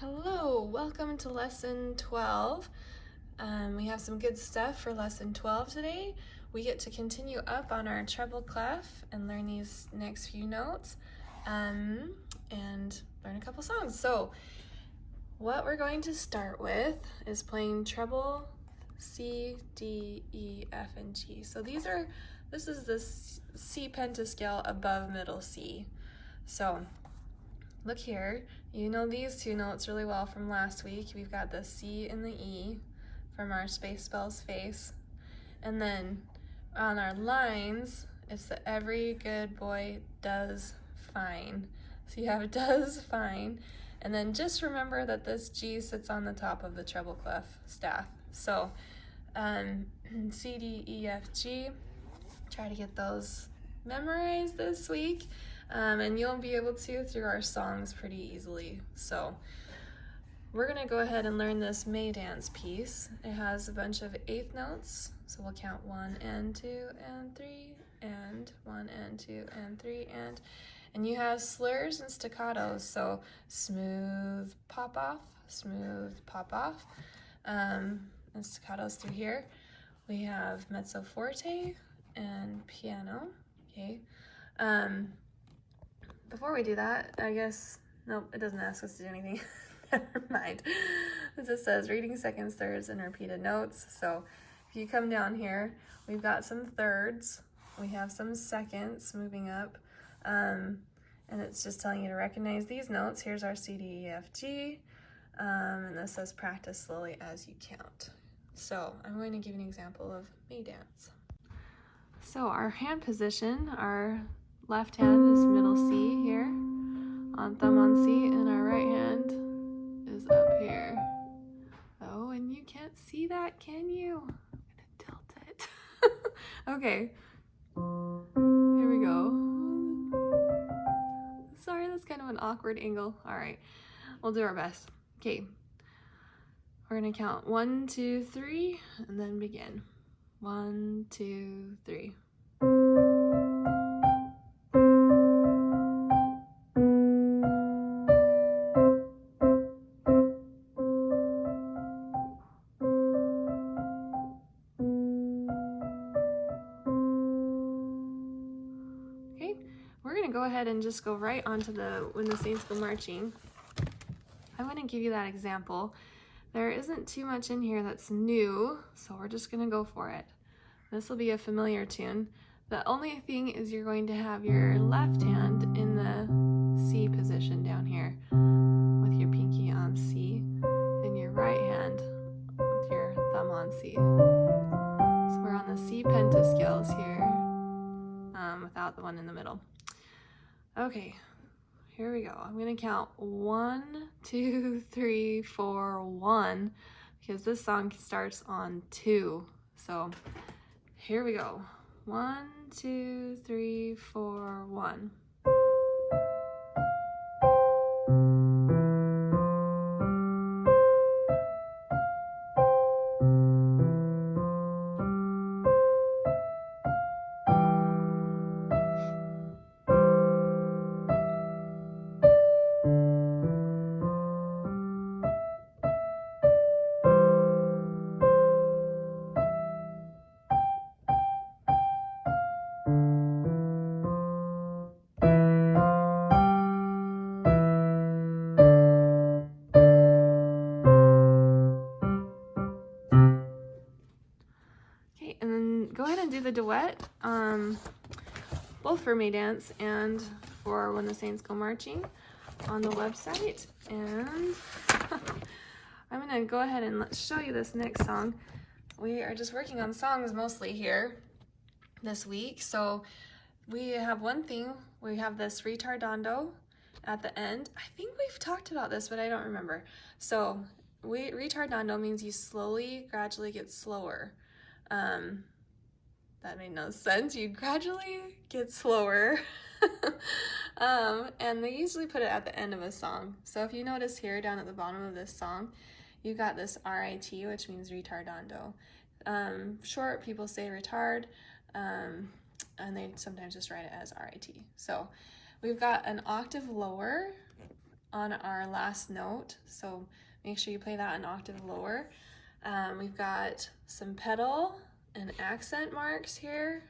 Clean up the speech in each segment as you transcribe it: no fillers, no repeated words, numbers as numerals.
Hello, welcome to lesson 12. We have some good stuff for lesson 12 today. We get to continue up on our treble clef and learn these next few notes and learn a couple songs. So what we're going to start with is playing treble C, D, E, F, and G. So this is the C pentascale above middle C. So look here, you know these two notes really well from last week. We've got the C and the E from our Space Spells face. And then on our lines, it's the every good boy does fine. So you have does fine. And then just remember that this G sits on the top of the treble clef staff. So C, D, E, F, G. Try to get those memorized this week. And you'll be able to through our songs pretty easily. So we're gonna go ahead and learn this May dance piece. It has a bunch of eighth notes, so we'll count 1 and 2 and 3 and 1 and 2 and 3 and you have slurs and staccatos, so smooth pop off, and staccatos through here. We have mezzo forte and piano, okay. Before we do that, I guess, nope, it doesn't ask us to do anything. Never mind. It just says reading seconds, thirds, and repeated notes. So if you come down here, we've got some thirds. We have some seconds moving up. And it's just telling you to recognize these notes. Here's our C, D, E, F, G. And this says practice slowly as you count. So I'm going to give you an example of May dance. So our hand position, our left hand is middle C here, on thumb on C, and our right hand is up here. Oh, and you can't see that, can you? I'm gonna tilt it. Okay, here we go. Sorry, that's kind of an awkward angle. All right, we'll do our best. Okay, we're gonna count 1, 2, 3, and then begin. 1, 2, 3. We're gonna go ahead and just go right onto the When the Saints Go Marching. I'm gonna give you that example. There isn't too much in here that's new, so we're just gonna go for it. This will be a familiar tune. The only thing is you're going to have your left hand in the C position down here with your pinky on C, and your right hand with your thumb on C. So we're on the C pentascales here, without the one in the middle. Okay, here we go. I'm gonna count 1, 2, 3, 4, 1, because this song starts on 2. So here we go. 1, 2, 3, 4, 1. And then go ahead and do the duet, both for May Dance and for When the Saints Go Marching on the website. And I'm gonna go ahead and show you this next song. We are just working on songs mostly here this week. So we have one thing, we have this ritardando at the end. I think we've talked about this, but I don't remember. So retardando means you slowly, gradually get slower. That made no sense. You gradually get slower. And they usually put it at the end of a song. So if you notice here down at the bottom of this song, you got this RIT, which means retardando. Short people say retard, and they sometimes just write it as RIT. So we've got an octave lower on our last note, so make sure you play that an octave lower. We've got some pedal and accent marks here.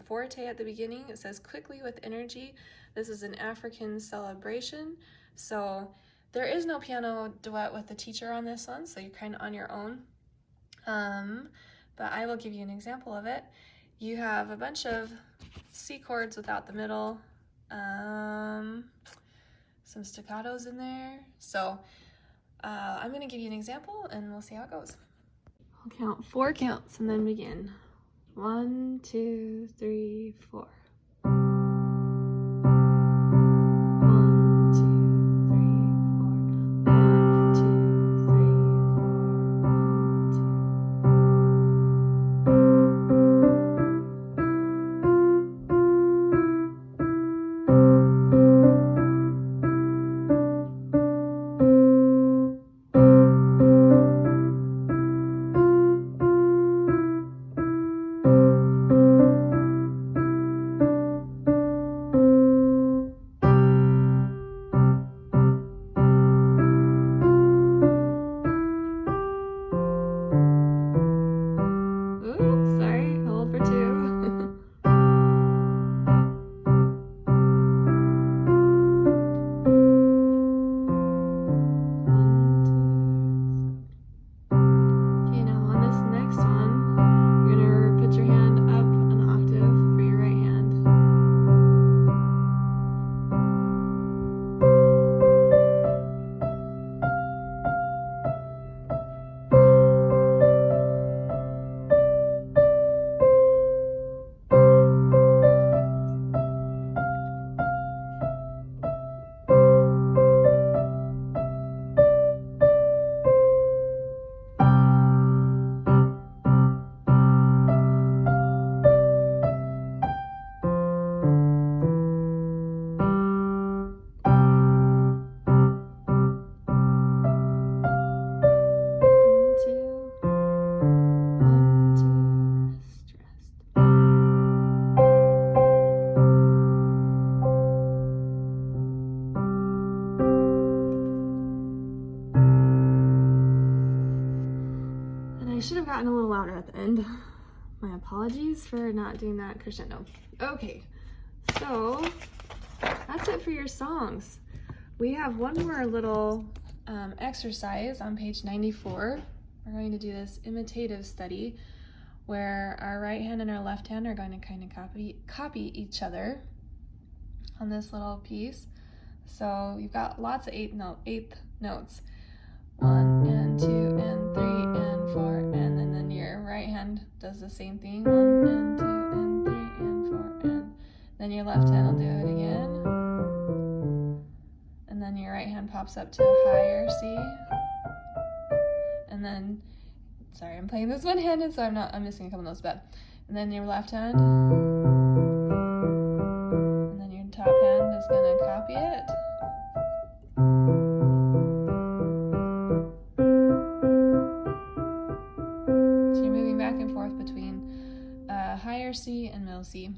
Forte at the beginning, it says quickly with energy. This is an African celebration, so there is no piano duet with the teacher on this one, so you're kind of on your own. But I will give you an example of it. You have a bunch of C chords without the middle, some staccatos in there. So I'm going to give you an example and we'll see how it goes. I'll count 4 counts and then begin. 1, 2, 3, 4. 1, 2, 3, 4. 1, 2, 3, should have gotten a little louder at the end. My apologies for not doing that crescendo. Okay, so that's it for your songs. We have one more little exercise on page 94. We're going to do this imitative study where our right hand and our left hand are going to kind of copy each other on this little piece. So you've got lots of eighth notes. 1 and 2 and 3 and 4, and then your right hand does the same thing. 1 and 2 and 3 and 4, and then your left hand will do it again. And then your right hand pops up to a higher C. And then, sorry, I'm playing this one-handed, so I'm missing a couple notes, but, and then your left hand. And then your top hand is gonna copy it. Back and forth between higher C and middle C.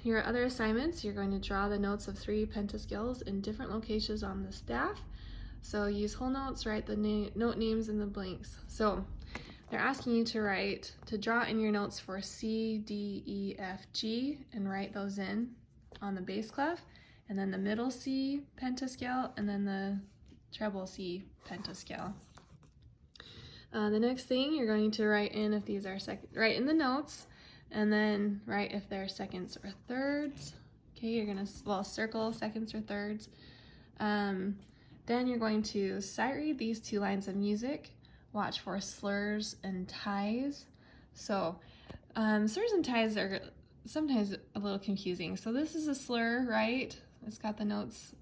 Your other assignments, you're going to draw the notes of 3 pentascales in different locations on the staff. So use whole notes, write the note names in the blanks. So they're asking you to draw in your notes for C, D, E, F, G, and write those in on the bass clef, and then the middle C pentascale, and then the treble C pentascale. The next thing you're going to write in if these are write in the notes, and then write if they're seconds or thirds. Okay, you're gonna circle seconds or thirds. Then you're going to sight read these 2 lines of music. Watch for slurs and ties. So slurs and ties are sometimes a little confusing. So this is a slur, right? It's got the notes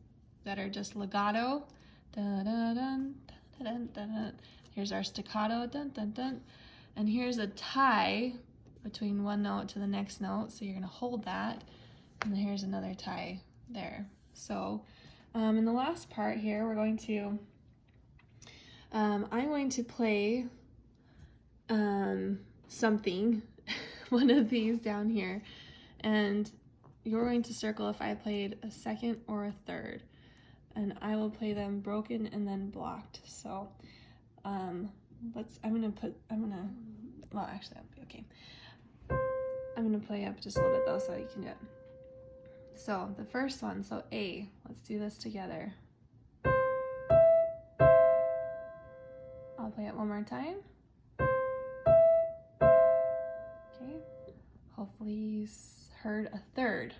that are just legato. Da, da, dun, da, dun, da, dun. Here's our staccato, dun, dun, dun. And here's a tie between one note to the next note. So you're gonna hold that. And then here's another tie there. So in the last part here, we're going to, I'm going to play something, one of these down here. And you're going to circle if I played a second or a third, and I will play them broken and then blocked. So well, actually that'll be okay. I'm gonna play up just a little bit though so you can do it. So the first one, so A, let's do this together. I'll play it one more time. Okay, hopefully you heard a third.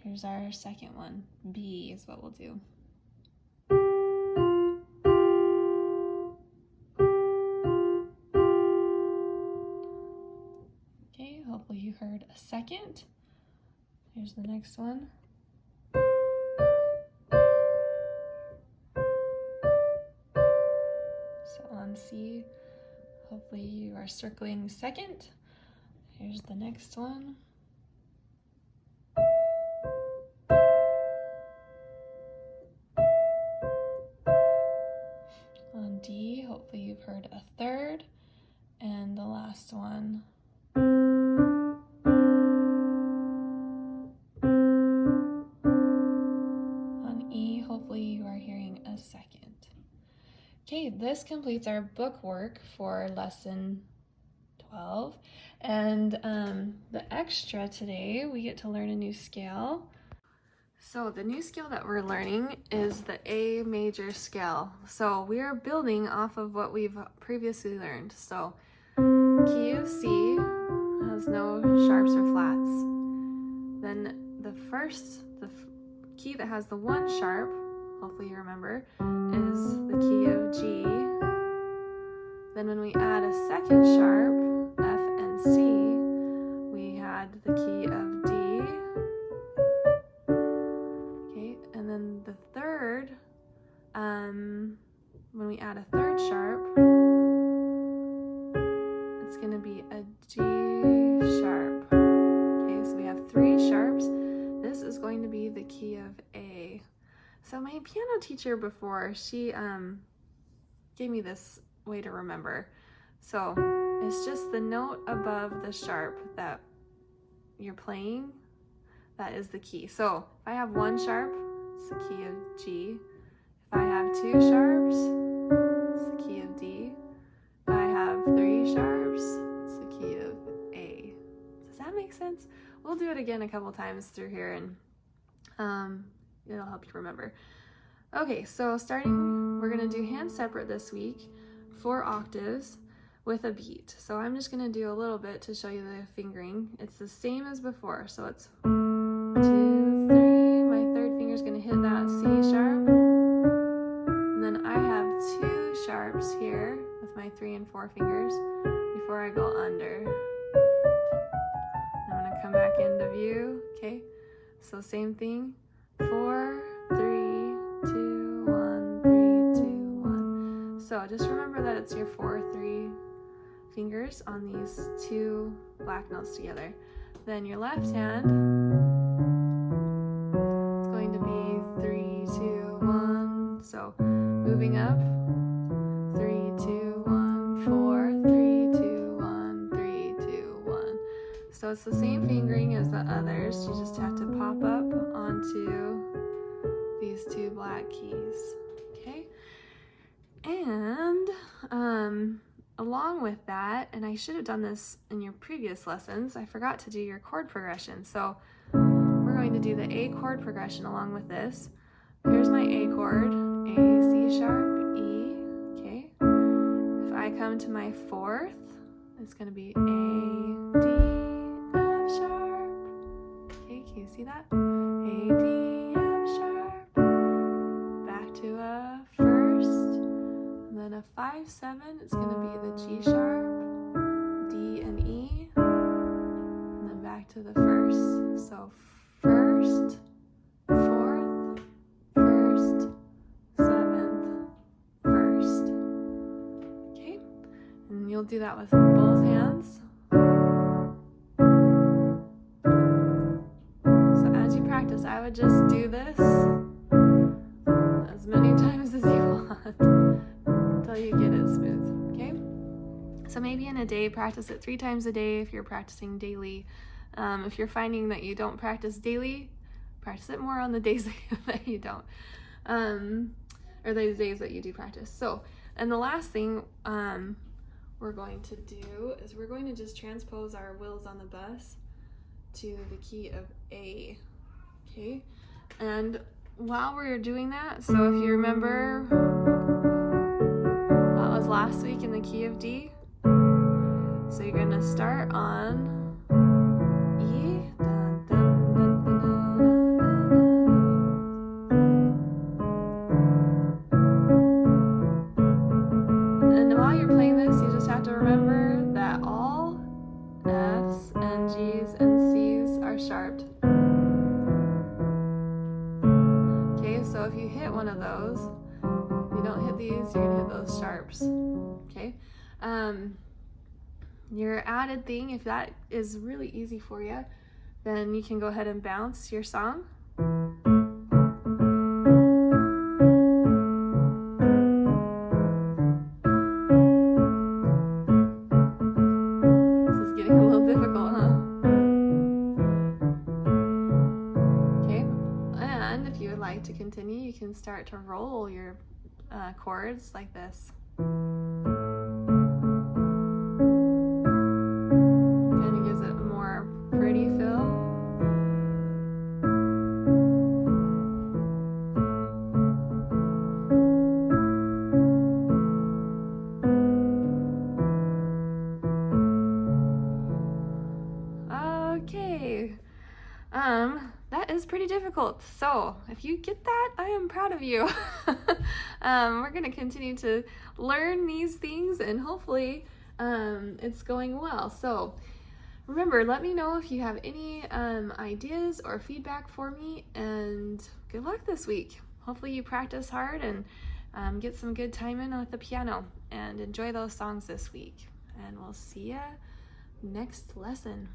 Here's our second one. B is what we'll do. Okay, hopefully you heard a second. Here's the next one. So on C, hopefully you are circling second. Here's the next one. On D, hopefully you've heard a third. And the last one. On E, hopefully you are hearing a second. Okay, this completes our book work for lesson 12. And the extra today, we get to learn a new scale. So the new scale that we're learning is the A major scale. So we are building off of what we've previously learned. So key of C has no sharps or flats. Then the key that has the one sharp, hopefully you remember, is the key of G. Then when we add a second sharp, F and C, we had the key of D. Okay, and then the third, when we add a third sharp, it's going to be a G sharp. Okay, so we have three sharps. This is going to be the key of A. So my piano teacher before, she gave me this way to remember. So it's just the note above the sharp that you're playing, that is the key. So if I have one sharp, it's the key of G. If I have two sharps, it's the key of D. If I have three sharps, it's the key of A. Does that make sense? We'll do it again a couple times through here, and it'll help you remember. Okay, so starting, we're gonna do hand separate this week, 4 octaves with a beat. So I'm just gonna do a little bit to show you the fingering. It's the same as before. So it's 1, 2, 3. My third finger's gonna hit that C sharp. And then I have 2 sharps here with my 3 and 4 fingers before I go under. I'm gonna come back into view, okay? So same thing, 4, 3, 2, 1, 3, 2, 1. So just remember that it's your 4, 3 fingers on these 2 black notes together. Then your left hand, it's going to be 3, 2, 1. So moving up, 3, 2, 1, 4, 3, 2, 1, 3, 2, 1. So it's the same fingering as the others. You just have to pop up onto these 2 black keys, okay? And along with that, and I should have done this in your previous lessons, I forgot to do your chord progression. So we're going to do the A chord progression along with this. Here's my A chord, A, C sharp, E, okay? If I come to my 4th, it's going to be A, D, F sharp. Okay, can you see that? A, D, F sharp. Back to a 1st, and then a 5, 7. It's going to be the G sharp, D and E, and then back to the 1st. So 1st, 4th, 1st, 7th, 1st. Okay, and you'll do that with both hands. So as you practice, I would just do this as many times as you want until you get it smooth, okay? So maybe in a day, practice it 3 times a day if you're practicing daily. If you're finding that you don't practice daily, practice it more on the days that you don't, or the days that you do practice. So, and the last thing we're going to do is we're going to just transpose our wheels on the bus to the key of A, okay? And while we're doing that, so if you remember, that was last week in the key of D. So you're gonna start on E, dun, dun, dun, dun, dun, dun. And while you're playing this, you just have to remember that all F's and G's and C's are sharped. Okay, so if you hit one of those, you don't hit these, you're gonna hit those sharps. Okay. Your added thing, if that is really easy for you, then you can go ahead and bounce your song. This is getting a little difficult, huh? Okay, and if you would like to continue, you can start to roll your chords like this. Pretty feel. Okay. That is pretty difficult. So if you get that, I am proud of you. We're going to continue to learn these things, and hopefully it's going well. So remember, let me know if you have any ideas or feedback for me, and good luck this week. Hopefully you practice hard and get some good time in with the piano, and enjoy those songs this week. And we'll see ya next lesson.